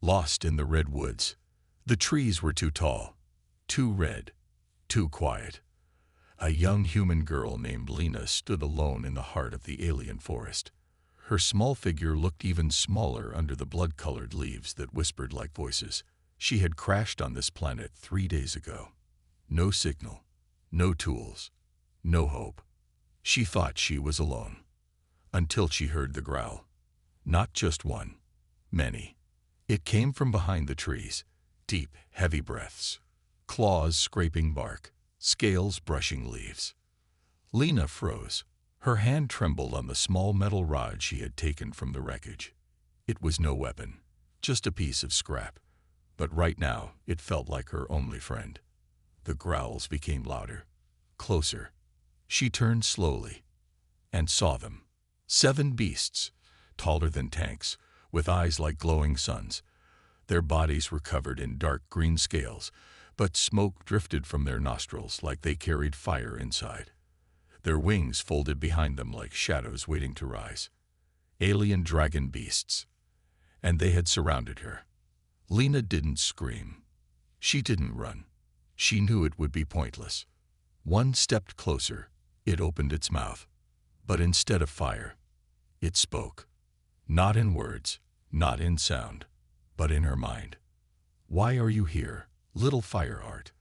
lost in the red woods. The trees were too tall, too red, too quiet. A young human girl named Lena stood alone in the heart of the alien forest. Her small figure looked even smaller under the blood-colored leaves that whispered like voices. She had crashed on this planet 3 days ago. No signal, no tools, no hope. She thought she was alone, until she heard the growl. Not just one, many. It came from behind the trees, deep, heavy breaths, claws scraping bark, scales brushing leaves. Lena froze. Her hand trembled on the small metal rod she had taken from the wreckage. It was no weapon, just a piece of scrap. But right now, it felt like her only friend. The growls became louder, closer. She turned slowly and saw them. 7 beasts, taller than tanks, with eyes like glowing suns. Their bodies were covered in dark green scales, but smoke drifted from their nostrils like they carried fire inside. Their wings folded behind them like shadows waiting to rise. Alien dragon beasts. And they had surrounded her. Lena didn't scream. She didn't run. She knew it would be pointless. One stepped closer. It opened its mouth. But instead of fire, it spoke. Not in words, not in sound, but in her mind. "Why are you here, little Fireheart?"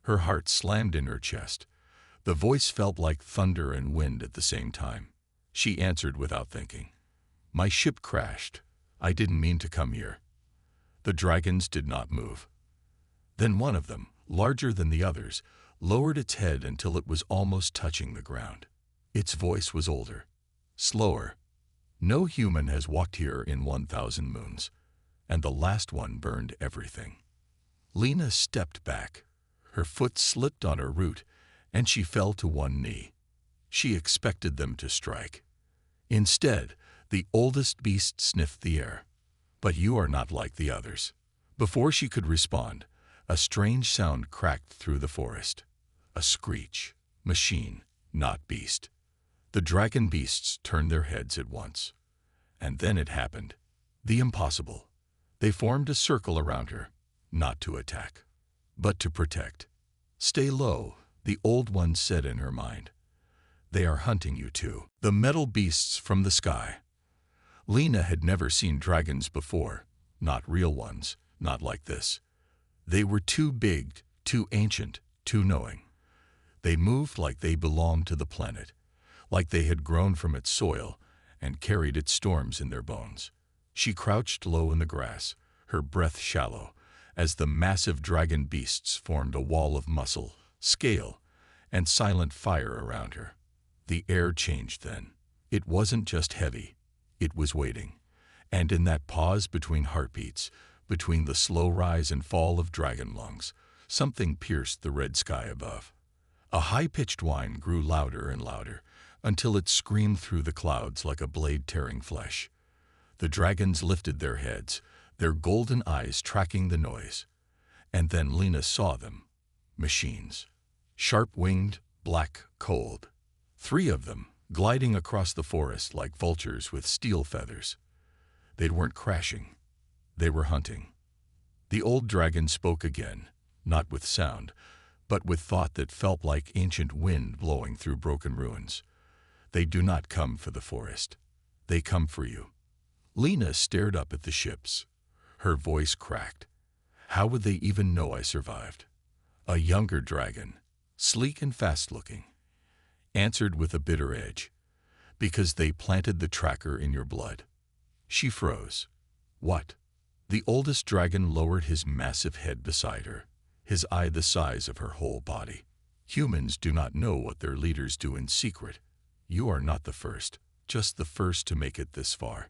Her heart slammed in her chest. The voice felt like thunder and wind at the same time. She answered without thinking. "My ship crashed. I didn't mean to come here." The dragons did not move. Then one of them, larger than the others, lowered its head until it was almost touching the ground. Its voice was older, slower. "No human has walked here in 1,000 moons, and the last one burned everything." Lena stepped back. Her foot slipped on her root, and she fell to one knee. She expected them to strike. Instead, the oldest beast sniffed the air. "But you are not like the others." Before she could respond, a strange sound cracked through the forest. A screech. Machine, not beast. The dragon beasts turned their heads at once. And then it happened. The impossible. They formed a circle around her, not to attack, but to protect. "Stay low," the old one said in her mind. "They are hunting you too." The metal beasts from the sky. Lena had never seen dragons before, not real ones, not like this. They were too big, too ancient, too knowing. They moved like they belonged to the planet, like they had grown from its soil and carried its storms in their bones. She crouched low in the grass, her breath shallow, as the massive dragon beasts formed a wall of muscle, scale, and silent fire around her. The air changed then. It wasn't just heavy, it was waiting. And in that pause between heartbeats, between the slow rise and fall of dragon lungs, something pierced the red sky above. A high-pitched whine grew louder and louder, until it screamed through the clouds like a blade tearing flesh. The dragons lifted their heads, their golden eyes tracking the noise. And then Lena saw them. Machines. Sharp-winged, black, cold. 3 of them, gliding across the forest like vultures with steel feathers. They weren't crashing. They were hunting. The old dragon spoke again, not with sound, but with thought that felt like ancient wind blowing through broken ruins. "They do not come for the forest. They come for you." Lena stared up at the ships. Her voice cracked. "How would they even know I survived?" A younger dragon, sleek and fast-looking, answered with a bitter edge. "Because they planted the tracker in your blood." She froze. "What?" The oldest dragon lowered his massive head beside her, his eye the size of her whole body. "Humans do not know what their leaders do in secret. You are not the first, just the first to make it this far."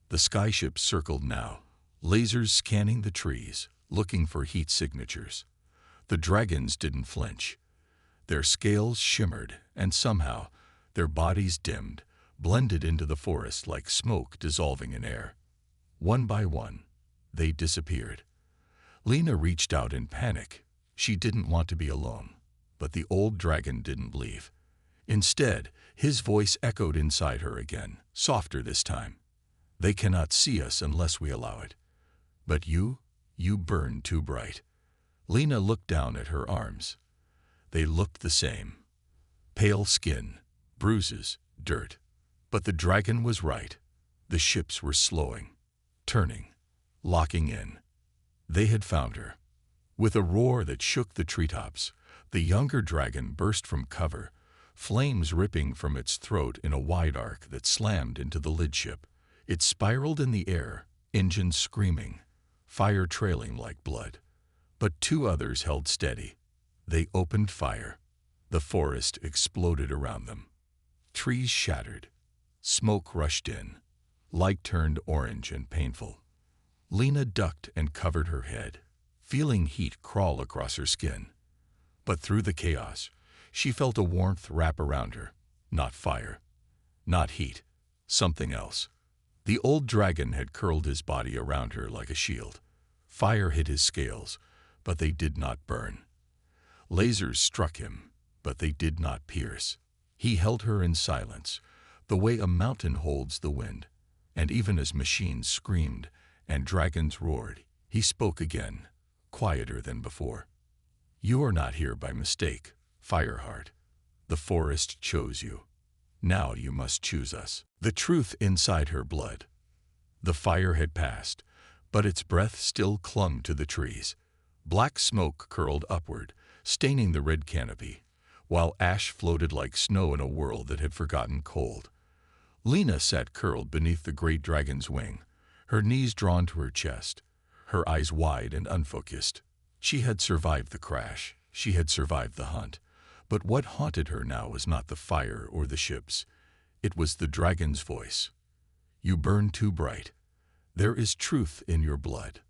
The skyship circled now, lasers scanning the trees, looking for heat signatures. The dragons didn't flinch. Their scales shimmered, and somehow, their bodies dimmed, blended into the forest like smoke dissolving in air. One by one, they disappeared. Lena reached out in panic. She didn't want to be alone, but the old dragon didn't leave. Instead, his voice echoed inside her again, softer this time. "They cannot see us unless we allow it. But you burned too bright. Lena looked down at her arms. They looked the same. Pale skin, bruises, dirt. But the dragon was right. The ships were slowing, turning, locking in. They had found her. With a roar that shook the treetops, the younger dragon burst from cover, flames ripping from its throat in a wide arc that slammed into the lidship. It spiraled in the air, engines screaming, fire trailing like blood. But two others held steady. They opened fire. The forest exploded around them. Trees shattered. Smoke rushed in. Light turned orange and painful. Lena ducked and covered her head, feeling heat crawl across her skin. But through the chaos, she felt a warmth wrap around her. Not fire. Not heat. Something else. The old dragon had curled his body around her like a shield. Fire hit his scales, but they did not burn. Lasers struck him, but they did not pierce. He held her in silence, the way a mountain holds the wind. And even as machines screamed and dragons roared, he spoke again, quieter than before. You are not here by mistake, Fireheart. The forest chose you. Now you must choose us. The truth inside her blood. The fire had passed, but its breath still clung to the trees. Black smoke curled upward, staining the red canopy, while ash floated like snow in a world that had forgotten cold. Lena sat curled beneath the great dragon's wing, her knees drawn to her chest, her eyes wide and unfocused. She had survived the crash. She had survived the hunt. But what haunted her now was not the fire or the ships. It was the dragon's voice. You burn too bright. There is truth in your blood.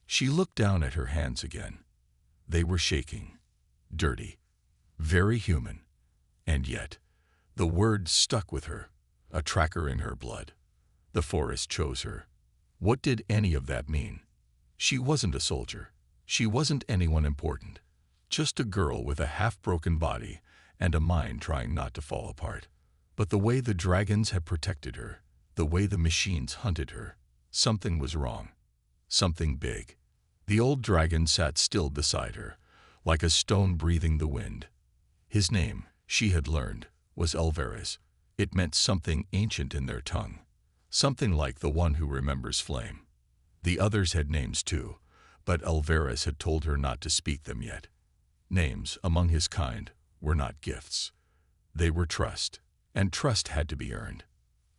She looked down at her hands again. They were shaking, dirty, very human. And yet, the word stuck with her, a tracker in her blood. The forest chose her. What did any of that mean? She wasn't a soldier. She wasn't anyone important. Just a girl with a half-broken body and a mind trying not to fall apart. But the way the dragons had protected her, the way the machines hunted her, something was wrong. Something big. The old dragon sat still beside her, like a stone breathing the wind. His name, she had learned, was Alvarez. It meant something ancient in their tongue, something like the one who remembers flame. The others had names too, but Alvarez had told her not to speak them yet. Names, among his kind, were not gifts. They were trust, and trust had to be earned.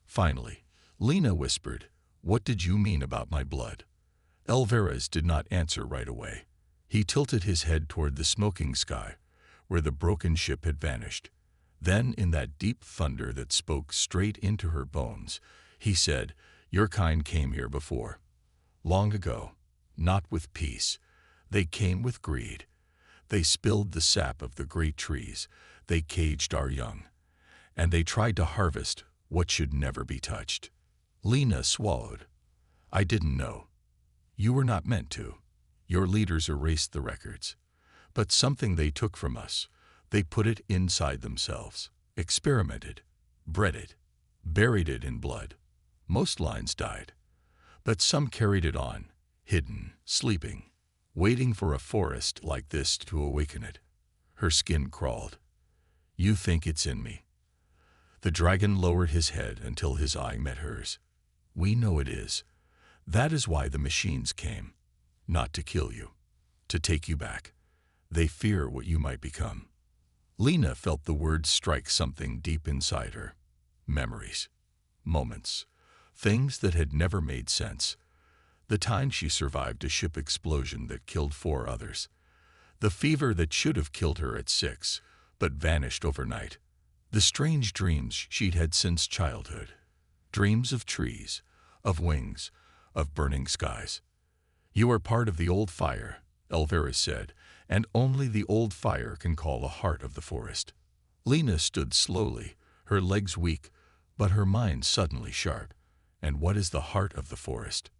Finally, Lena whispered, "What did you mean about my blood?" Alvarez did not answer right away. He tilted his head toward the smoking sky, where the broken ship had vanished. Then, in that deep thunder that spoke straight into her bones, he said, "Your kind came here before. Long ago, not with peace. They came with greed. They spilled the sap of the great trees. They caged our young. And they tried to harvest what should never be touched." Lena swallowed. "I didn't know. You were not meant to. Your leaders erased the records. But something they took from us, they put it inside themselves, experimented, bred it, buried it in blood. Most lines died. But some carried it on, hidden, sleeping, waiting for a forest like this to awaken it." Her skin crawled. "You think it's in me." The dragon lowered his head until his eye met hers. "We know it is. That is why the machines came. Not to kill you. To take you back. They fear what you might become." Lena felt the words strike something deep inside her. Memories. Moments. Things that had never made sense. The time she survived a ship explosion that killed 4 others. The fever that should have killed her at 6, but vanished overnight. The strange dreams she'd had since childhood. Dreams of trees, of wings, of burning skies. "You are part of the old fire," Alvarez said, "and only the old fire can call the heart of the forest." Lena stood slowly, her legs weak, but her mind suddenly sharp. And what is the heart of the forest?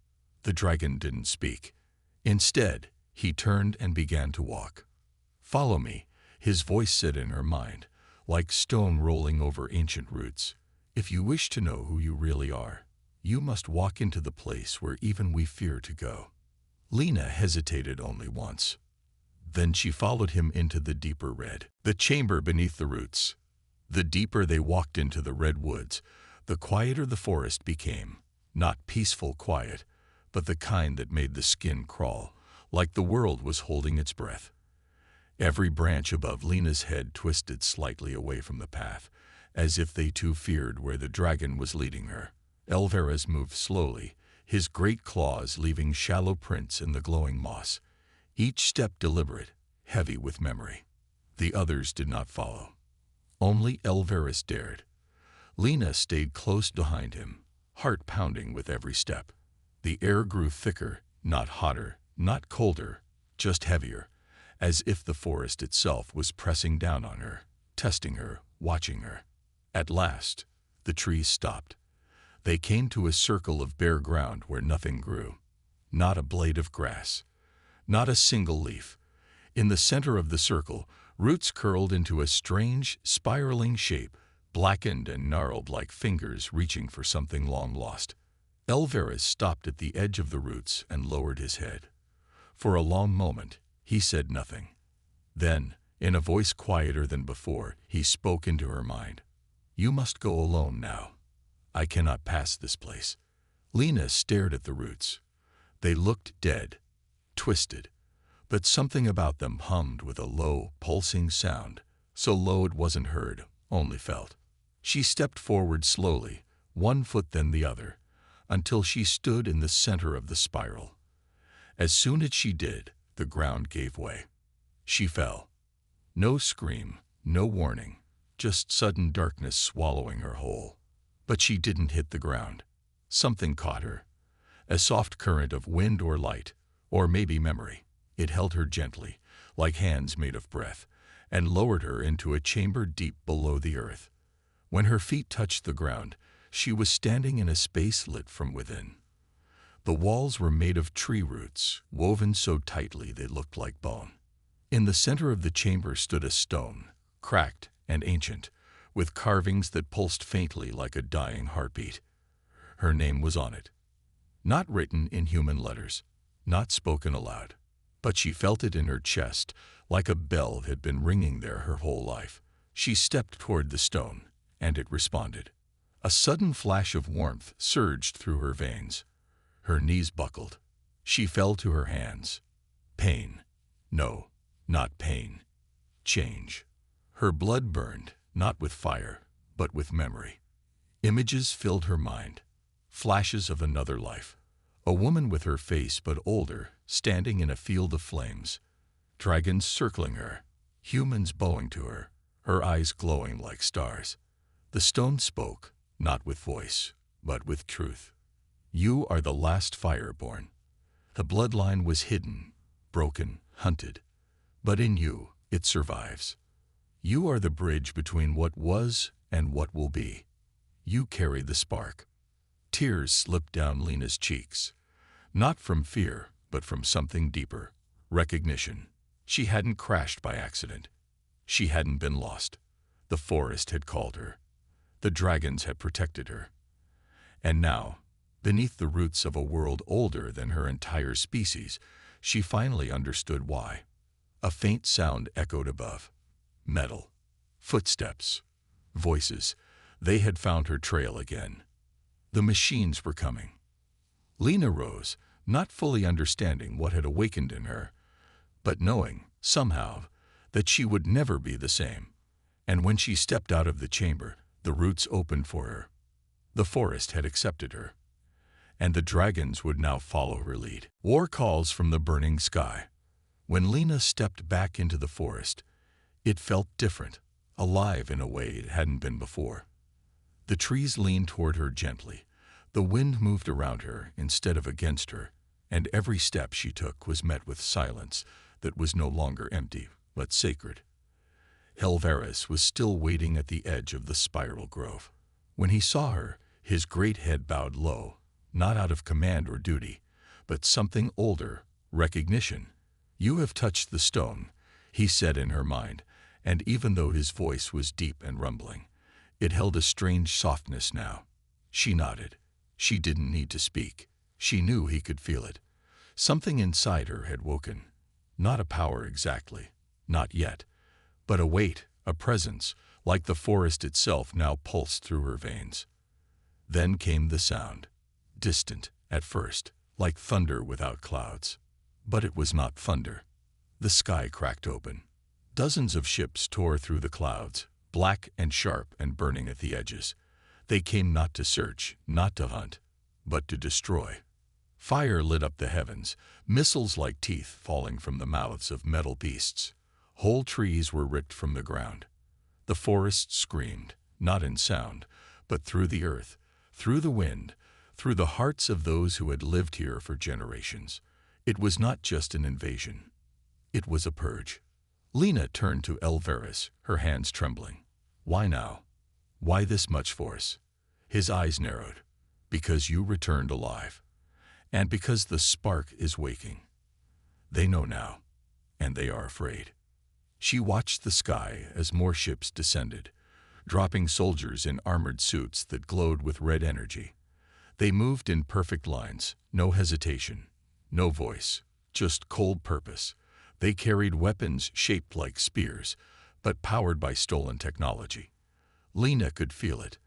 The dragon didn't speak. Instead, he turned and began to walk. "Follow me," his voice said in her mind, like stone rolling over ancient roots. "If you wish to know who you really are, you must walk into the place where even we fear to go." Lena hesitated only once. Then she followed him into the deeper red, the chamber beneath the roots. The deeper they walked into the red woods, the quieter the forest became. Not peaceful quiet, but the kind that made the skin crawl, like the world was holding its breath. Every branch above Lena's head twisted slightly away from the path, as if they too feared where the dragon was leading her. Alvarez moved slowly, his great claws leaving shallow prints in the glowing moss, each step deliberate, heavy with memory. The others did not follow. Only Alvarez dared. Lena stayed close behind him, heart pounding with every step. The air grew thicker, not hotter, not colder, just heavier, as if the forest itself was pressing down on her, testing her, watching her. At last, the trees stopped. They came to a circle of bare ground where nothing grew. Not a blade of grass. Not a single leaf. In the center of the circle, roots curled into a strange, spiraling shape, blackened and gnarled like fingers reaching for something long lost. Alvarez stopped at the edge of the roots and lowered his head. For a long moment, he said nothing. Then, in a voice quieter than before, he spoke into her mind. "You must go alone now. I cannot pass this place." Lena stared at the roots. They looked dead, twisted, but something about them hummed with a low, pulsing sound, so low it wasn't heard, only felt. She stepped forward slowly, one foot then the other, until she stood in the center of the spiral. As soon as she did, the ground gave way. She fell. No scream, no warning, just sudden darkness swallowing her whole. But she didn't hit the ground. Something caught her. A soft current of wind or light, or maybe memory. It held her gently, like hands made of breath, and lowered her into a chamber deep below the earth. When her feet touched the ground, she was standing in a space lit from within. The walls were made of tree roots, woven so tightly they looked like bone. In the center of the chamber stood a stone, cracked and ancient, with carvings that pulsed faintly like a dying heartbeat. Her name was on it. Not written in human letters, not spoken aloud, but she felt it in her chest, like a bell had been ringing there her whole life. She stepped toward the stone, and it responded. A sudden flash of warmth surged through her veins. Her knees buckled. She fell to her hands. Pain. No, not pain. Change. Her blood burned, not with fire, but with memory. Images filled her mind. Flashes of another life. A woman with her face but older, standing in a field of flames. Dragons circling her. Humans bowing to her, her eyes glowing like stars. The stone spoke, not with voice, but with truth. You are the last fireborn. The bloodline was hidden, broken, hunted. But in you, it survives. You are the bridge between what was and what will be. You carry the spark. Tears slipped down Lena's cheeks. Not from fear, but from something deeper. Recognition. She hadn't crashed by accident. She hadn't been lost. The forest had called her. The dragons had protected her. And now, beneath the roots of a world older than her entire species, she finally understood why. A faint sound echoed above. Metal. Footsteps. Voices. They had found her trail again. The machines were coming. Lena rose, not fully understanding what had awakened in her, but knowing, somehow, that she would never be the same. And when she stepped out of the chamber, the roots opened for her. The forest had accepted her. And the dragons would now follow her lead. War calls from the burning sky. When Lena stepped back into the forest, it felt different, alive in a way it hadn't been before. The trees leaned toward her gently. The wind moved around her instead of against her, and every step she took was met with silence that was no longer empty, but sacred. Alvarez was still waiting at the edge of the spiral grove. When he saw her, his great head bowed low, not out of command or duty, but something older, recognition. "You have touched the stone," he said in her mind, and even though his voice was deep and rumbling, it held a strange softness now. She nodded. She didn't need to speak. She knew he could feel it. Something inside her had woken. Not a power exactly, not yet, but a weight, a presence, like the forest itself now pulsed through her veins. Then came the sound, distant at first, like thunder without clouds. But it was not thunder. The sky cracked open. Dozens of ships tore through the clouds, black and sharp and burning at the edges. They came not to search, not to hunt, but to destroy. Fire lit up the heavens, missiles like teeth falling from the mouths of metal beasts. Whole trees were ripped from the ground. The forest screamed, not in sound, but through the earth, through the wind, through the hearts of those who had lived here for generations. It was not just an invasion. It was a purge. Lena turned to Alvarez, her hands trembling. Why now? Why this much force? His eyes narrowed. Because you returned alive. And because the spark is waking. They know now, and they are afraid. She watched the sky as more ships descended, dropping soldiers in armored suits that glowed with red energy. They moved in perfect lines, no hesitation, no voice, just cold purpose. They carried weapons shaped like spears, but powered by stolen technology. Lena could feel it.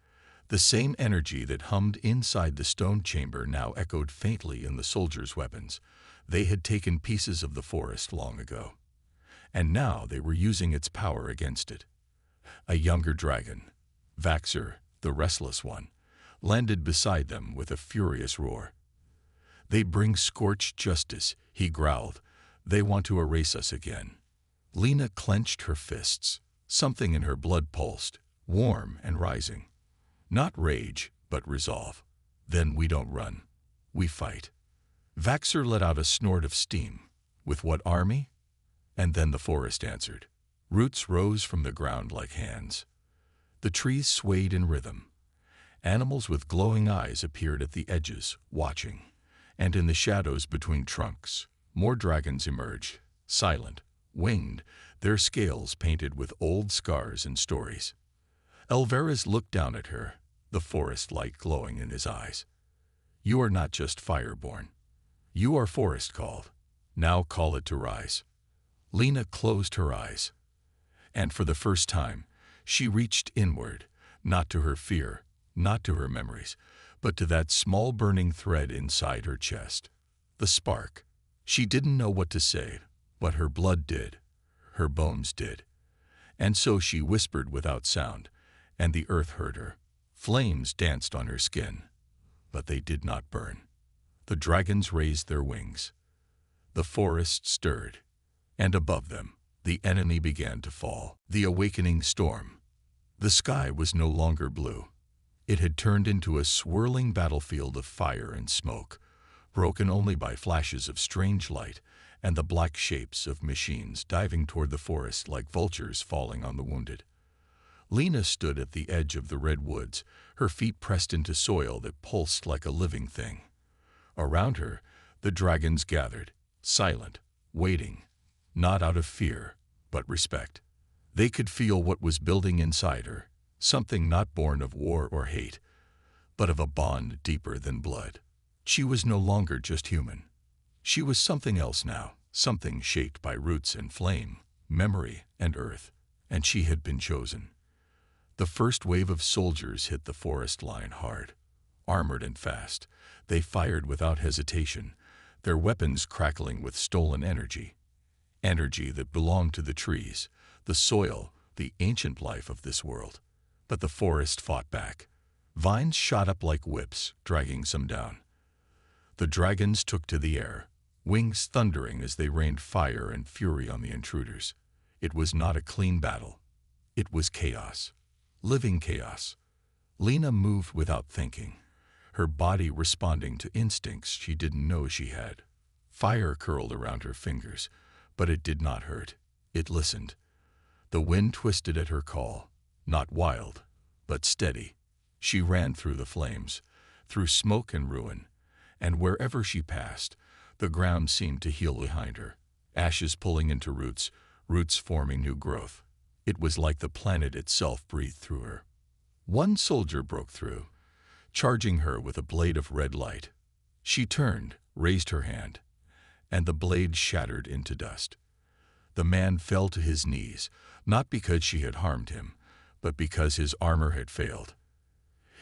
The same energy that hummed inside the stone chamber now echoed faintly in the soldiers' weapons. They had taken pieces of the forest long ago, and now they were using its power against it. A younger dragon, Vaxer, the restless one, landed beside them with a furious roar. They bring scorched justice, he growled. They want to erase us again. Lena clenched her fists. Something in her blood pulsed, warm and rising. Not rage, but resolve. Then we don't run. We fight. Vaxer let out a snort of steam. With what army? And then the forest answered. Roots rose from the ground like hands. The trees swayed in rhythm. Animals with glowing eyes appeared at the edges, watching. And in the shadows between trunks, more dragons emerged, silent, winged, their scales painted with old scars and stories. Alvarez looked down at her, the forest light glowing in his eyes. You are not just fireborn. You are forest called. Now call it to rise. Lena closed her eyes. And for the first time, she reached inward, not to her fear, not to her memories, but to that small burning thread inside her chest. The spark. She didn't know what to say, but her blood did. Her bones did. And so she whispered without sound, and the earth heard her. Flames danced on her skin, but they did not burn. The dragons raised their wings. The forest stirred, and above them, the enemy began to fall. The awakening storm. The sky was no longer blue. It had turned into a swirling battlefield of fire and smoke, broken only by flashes of strange light and the black shapes of machines diving toward the forest like vultures falling on the wounded. Lena stood at the edge of the red woods, her feet pressed into soil that pulsed like a living thing. Around her, the dragons gathered, silent, waiting, not out of fear, but respect. They could feel what was building inside her, something not born of war or hate, but of a bond deeper than blood. She was no longer just human. She was something else now, something shaped by roots and flame, memory and earth, and she had been chosen. The first wave of soldiers hit the forest line hard. Armored and fast, they fired without hesitation, their weapons crackling with stolen energy. Energy that belonged to the trees, the soil, the ancient life of this world. But the forest fought back. Vines shot up like whips, dragging some down. The dragons took to the air, wings thundering as they rained fire and fury on the intruders. It was not a clean battle. It was chaos. Living chaos. Lena moved without thinking, her body responding to instincts she didn't know she had. Fire curled around her fingers, but it did not hurt. It listened. The wind twisted at her call, not wild, but steady. She ran through the flames, through smoke and ruin, and wherever she passed, the ground seemed to heal behind her, ashes pulling into roots, roots forming new growth. It was like the planet itself breathed through her. One soldier broke through, charging her with a blade of red light. She turned, raised her hand, and the blade shattered into dust. The man fell to his knees, not because she had harmed him, but because his armor had failed.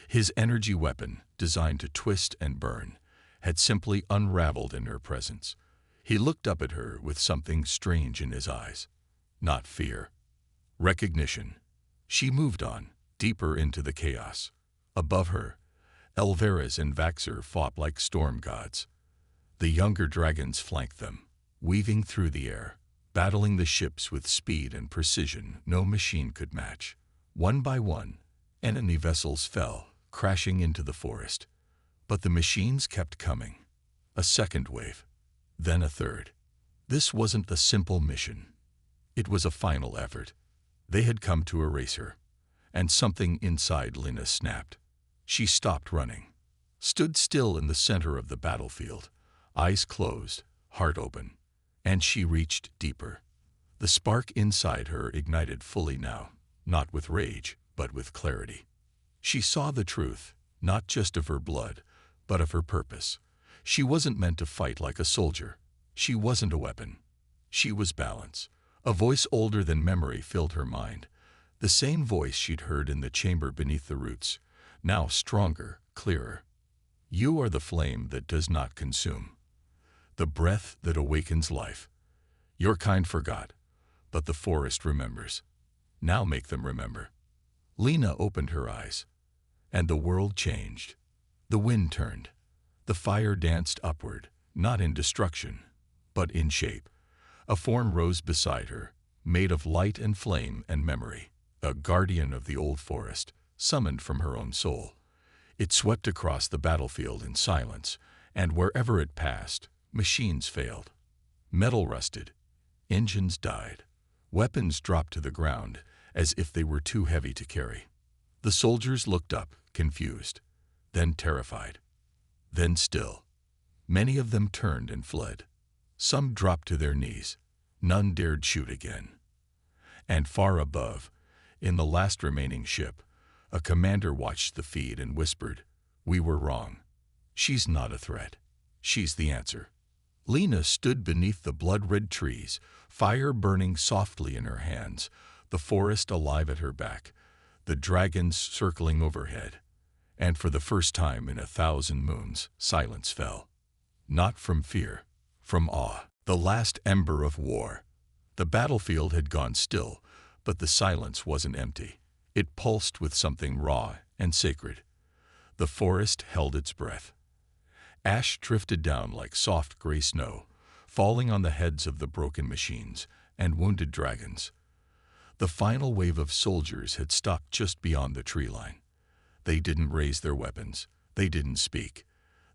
His energy weapon, designed to twist and burn, had simply unraveled in her presence. He looked up at her with something strange in his eyes. Not fear. Recognition. She moved on, deeper into the chaos. Above her, Elvarez and Vaxer fought like storm gods. The younger dragons flanked them, weaving through the air, battling the ships with speed and precision no machine could match. One by one, enemy vessels fell, crashing into the forest. But the machines kept coming. A second wave, then a third. This wasn't a simple mission. It was a final effort. They had come to erase her, and something inside Lena snapped. She stopped running, stood still in the center of the battlefield, eyes closed, heart open, and she reached deeper. The spark inside her ignited fully now, not with rage, but with clarity. She saw the truth, not just of her blood, but of her purpose. She wasn't meant to fight like a soldier. She wasn't a weapon. She was balance. A voice older than memory filled her mind. The same voice she'd heard in the chamber beneath the roots, now stronger, clearer. You are the flame that does not consume, the breath that awakens life. Your kind forgot, but the forest remembers. Now make them remember. Lena opened her eyes, and the world changed. The wind turned. The fire danced upward, not in destruction, but in shape. A form rose beside her, made of light and flame and memory, a guardian of the old forest, summoned from her own soul. It swept across the battlefield in silence, and wherever it passed, machines failed. Metal rusted. Engines died. Weapons dropped to the ground, as if they were too heavy to carry. The soldiers looked up, confused, then terrified, then still. Many of them turned and fled. Some dropped to their knees. None dared shoot again. And far above, in the last remaining ship, a commander watched the feed and whispered, "We were wrong. She's not a threat. She's the answer." Lena stood beneath the blood-red trees, fire burning softly in her hands, the forest alive at her back, the dragons circling overhead. And for the first time in 1,000 moons, silence fell. Not from fear, from awe. The last ember of war. The battlefield had gone still, but the silence wasn't empty. It pulsed with something raw and sacred. The forest held its breath. Ash drifted down like soft gray snow, falling on the heads of the broken machines and wounded dragons. The final wave of soldiers had stopped just beyond the tree line. They didn't raise their weapons. They didn't speak.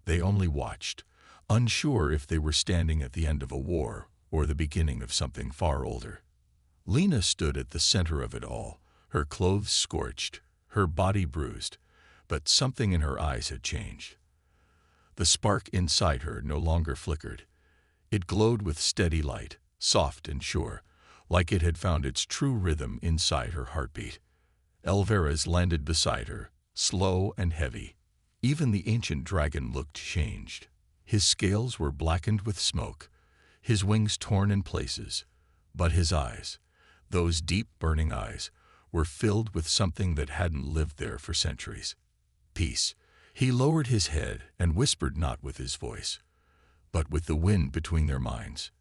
They only watched, unsure if they were standing at the end of a war or the beginning of something far older. Lena stood at the center of it all, her clothes scorched, her body bruised, but something in her eyes had changed. The spark inside her no longer flickered. It glowed with steady light, soft and sure, like it had found its true rhythm inside her heartbeat. Elvarez landed beside her, slow and heavy. Even the ancient dragon looked changed. His scales were blackened with smoke, his wings torn in places, but his eyes, those deep burning eyes, were filled with something that hadn't lived there for centuries. Peace. He lowered his head and whispered, not with his voice, but with the wind between their minds.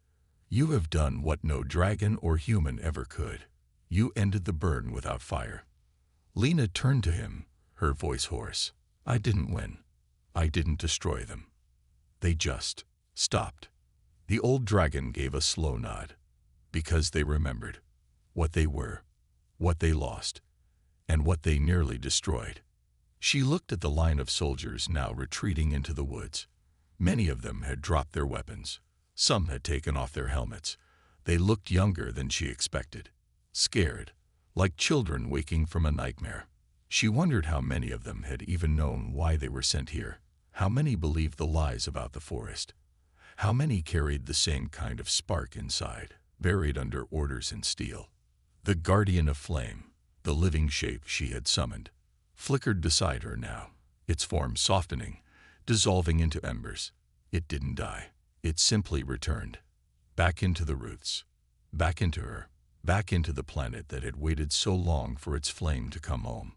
You have done what no dragon or human ever could. You ended the burn without fire. Lena turned to him, her voice hoarse. I didn't win. I didn't destroy them. They just stopped. The old dragon gave a slow nod, because they remembered what they were, what they lost, and what they nearly destroyed. She looked at the line of soldiers now retreating into the woods. Many of them had dropped their weapons. Some had taken off their helmets. They looked younger than she expected, scared, like children waking from a nightmare. She wondered how many of them had even known why they were sent here. How many believed the lies about the forest? How many carried the same kind of spark inside, buried under orders in steel? The guardian of flame, the living shape she had summoned, flickered beside her now, its form softening, dissolving into embers. It didn't die. It simply returned. Back into the roots. Back into her. Back into the planet that had waited so long for its flame to come home.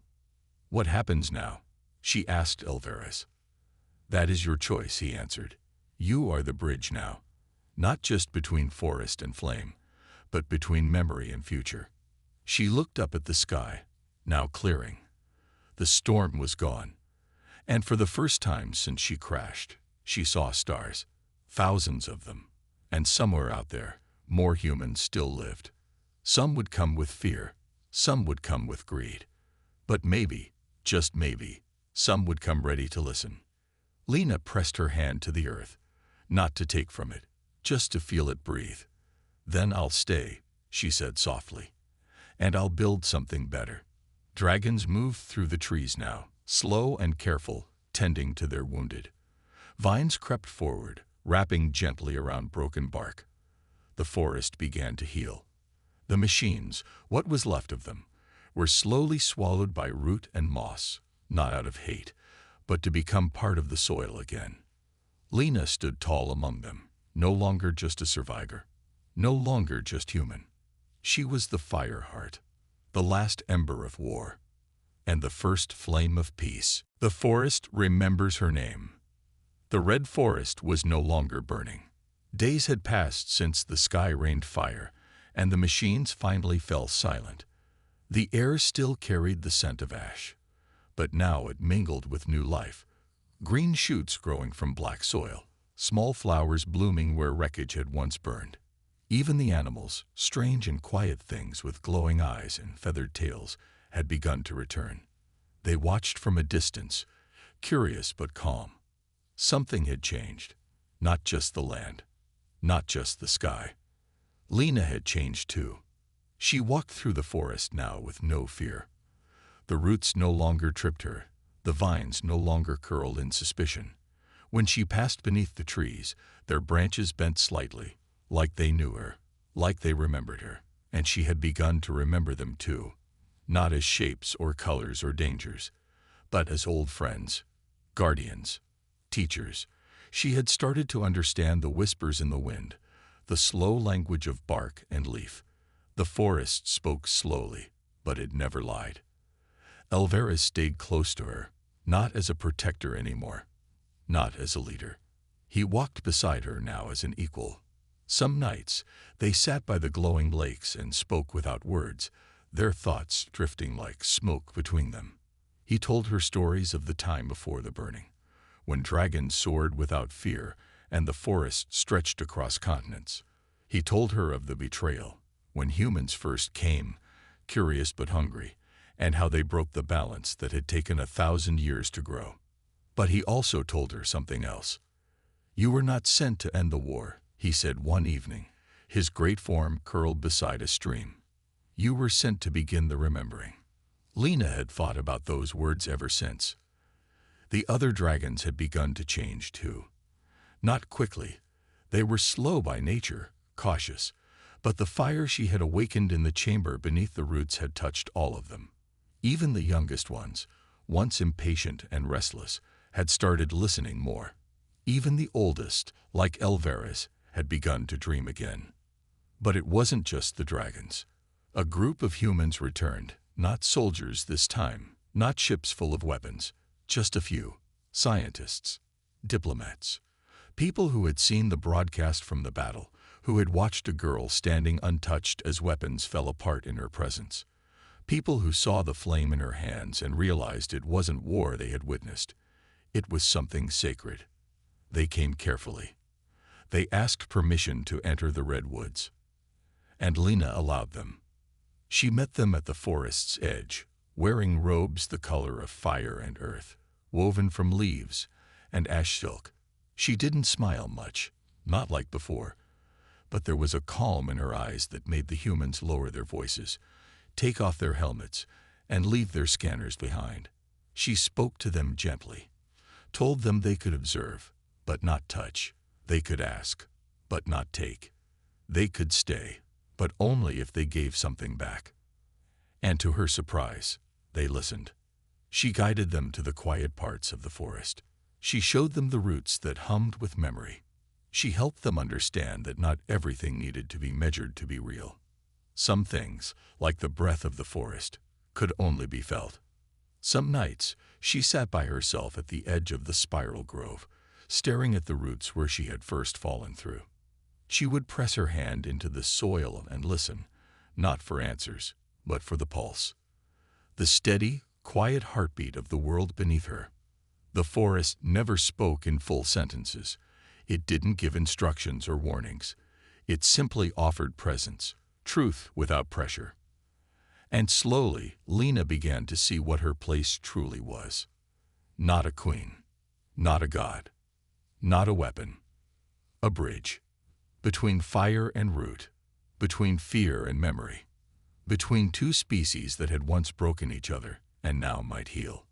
"What happens now?" she asked Alvarez. "That is your choice," he answered. "You are the bridge now. Not just between forest and flame, but between memory and future." She looked up at the sky, now clearing. The storm was gone, and for the first time since she crashed, she saw stars, thousands of them, and somewhere out there, more humans still lived. Some would come with fear, some would come with greed, but maybe, just maybe, some would come ready to listen. Lena pressed her hand to the earth, not to take from it, just to feel it breathe. "Then I'll stay," she said softly, "and I'll build something better." Dragons moved through the trees now, slow and careful, tending to their wounded. Vines crept forward, wrapping gently around broken bark. The forest began to heal. The machines, what was left of them, were slowly swallowed by root and moss, not out of hate, but to become part of the soil again. Lena stood tall among them, no longer just a survivor, no longer just human. She was the fire heart, the last ember of war, and the first flame of peace. The forest remembers her name. The red forest was no longer burning. Days had passed since the sky rained fire, and the machines finally fell silent. The air still carried the scent of ash, but now it mingled with new life. Green shoots growing from black soil, small flowers blooming where wreckage had once burned. Even the animals, strange and quiet things with glowing eyes and feathered tails, had begun to return. They watched from a distance, curious but calm. Something had changed, not just the land, not just the sky. Lena had changed too. She walked through the forest now with no fear. The roots no longer tripped her, the vines no longer curled in suspicion. When she passed beneath the trees, their branches bent slightly, like they knew her, like they remembered her, and she had begun to remember them too, not as shapes or colors or dangers, but as old friends, guardians, teachers. She had started to understand the whispers in the wind, the slow language of bark and leaf. The forest spoke slowly, but it never lied. Alvarez stayed close to her, not as a protector anymore, not as a leader. He walked beside her now as an equal. Some nights, they sat by the glowing lakes and spoke without words, their thoughts drifting like smoke between them. He told her stories of the time before the burning, when dragons soared without fear and the forest stretched across continents. He told her of the betrayal, when humans first came, curious but hungry, and how they broke the balance that had taken 1,000 years to grow. But he also told her something else. "You were not sent to end the war," he said one evening, his great form curled beside a stream. "You were sent to begin the remembering." Lena had thought about those words ever since. The other dragons had begun to change too. Not quickly. They were slow by nature, cautious, but the fire she had awakened in the chamber beneath the roots had touched all of them. Even the youngest ones, once impatient and restless, had started listening more. Even the oldest, like Alvarez, had begun to dream again. But it wasn't just the dragons. A group of humans returned, not soldiers this time, not ships full of weapons, just a few. Scientists, diplomats, people who had seen the broadcast from the battle, who had watched a girl standing untouched as weapons fell apart in her presence. People who saw the flame in her hands and realized it wasn't war they had witnessed. It was something sacred. They came carefully. They asked permission to enter the redwoods. And Lena allowed them. She met them at the forest's edge, wearing robes the color of fire and earth, woven from leaves and ash silk. She didn't smile much, not like before, but there was a calm in her eyes that made the humans lower their voices, take off their helmets, and leave their scanners behind. She spoke to them gently, told them they could observe, but not touch. They could ask, but not take. They could stay, but only if they gave something back. And to her surprise, they listened. She guided them to the quiet parts of the forest. She showed them the roots that hummed with memory. She helped them understand that not everything needed to be measured to be real. Some things, like the breath of the forest, could only be felt. Some nights, she sat by herself at the edge of the spiral grove, staring at the roots where she had first fallen through. She would press her hand into the soil and listen, not for answers, but for the pulse. The steady, quiet heartbeat of the world beneath her. The forest never spoke in full sentences. It didn't give instructions or warnings. It simply offered presence, truth without pressure. And slowly, Lena began to see what her place truly was. Not a queen, not a god, not a weapon. A bridge. Between fire and root, between fear and memory, between two species that had once broken each other and now might heal.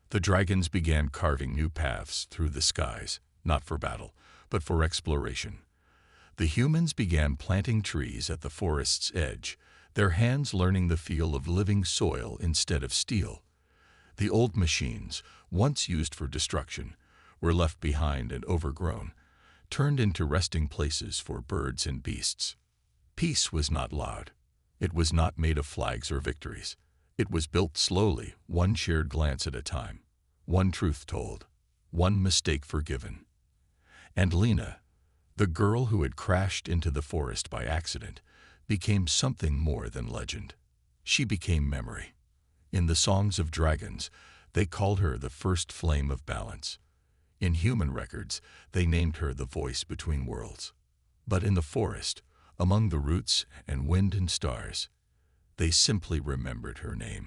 The dragons began carving new paths through the skies, not for battle, but for exploration. The humans began planting trees at the forest's edge, their hands learning the feel of living soil instead of steel. The old machines, once used for destruction, were left behind and overgrown, turned into resting places for birds and beasts. Peace was not loud. It was not made of flags or victories. It was built slowly, one shared glance at a time, one truth told, one mistake forgiven. And Lena, the girl who had crashed into the forest by accident, became something more than legend. She became memory. In the songs of dragons, they called her the first flame of balance. In human records, they named her the voice between worlds. But in the forest, among the roots and wind and stars, they simply remembered her name.